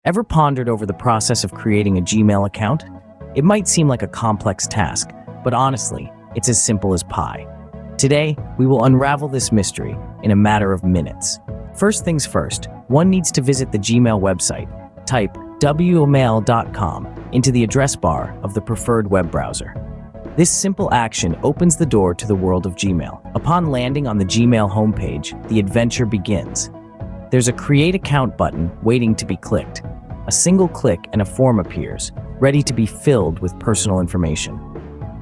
Ever pondered over the process of creating a Gmail account? It might seem like a complex task, but honestly, it's as simple as pie. Today, we will unravel this mystery in a matter of minutes. First things first, one needs to visit the Gmail website. Type wmail.com into the address bar of the preferred web browser. This simple action opens the door to the world of Gmail. Upon landing on the Gmail homepage, the adventure begins. There's a Create Account button waiting to be clicked. A single click and a form appears, ready to be filled with personal information.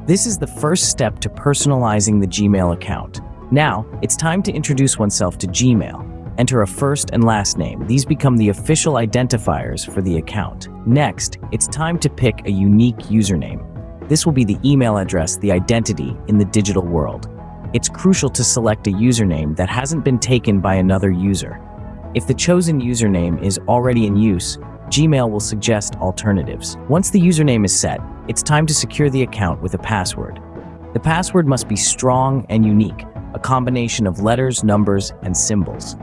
This is the first step to personalizing the Gmail account. Now, it's time to introduce oneself to Gmail. Enter a first and last name. These become the official identifiers for the account. Next, it's time to pick a unique username. This will be the email address, the identity in the digital world. It's crucial to select a username that hasn't been taken by another user. If the chosen username is already in use, Gmail will suggest alternatives. Once the username is set, it's time to secure the account with a password. The password must be strong and unique, a combination of letters, numbers, and symbols.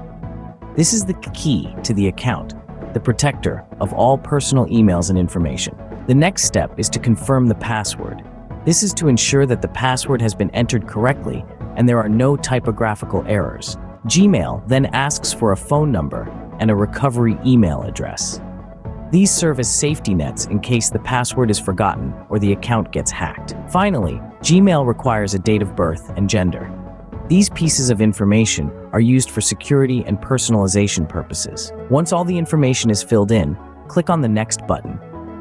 This is the key to the account, the protector of all personal emails and information. The next step is to confirm the password. This is to ensure that the password has been entered correctly and there are no typographical errors. Gmail then asks for a phone number and a recovery email address. These serve as safety nets in case the password is forgotten or the account gets hacked. Finally, Gmail requires a date of birth and gender. These pieces of information are used for security and personalization purposes. Once all the information is filled in, click on the Next button.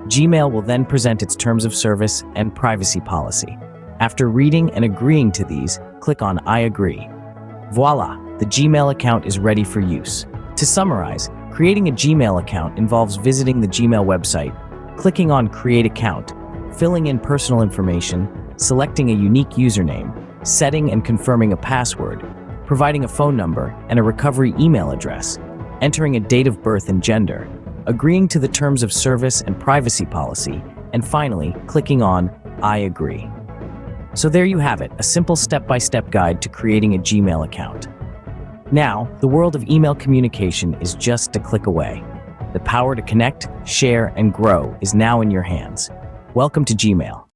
Gmail will then present its terms of service and privacy policy. After reading and agreeing to these, click on I agree. Voila, the Gmail account is ready for use. To summarize, creating a Gmail account involves visiting the Gmail website, clicking on Create Account, filling in personal information, selecting a unique username, setting and confirming a password, providing a phone number and a recovery email address, entering a date of birth and gender, agreeing to the terms of service and privacy policy, and finally, clicking on I agree. So there you have it, a simple step-by-step guide to creating a Gmail account. Now, the world of email communication is just a click away. The power to connect, share, and grow is now in your hands. Welcome to Gmail.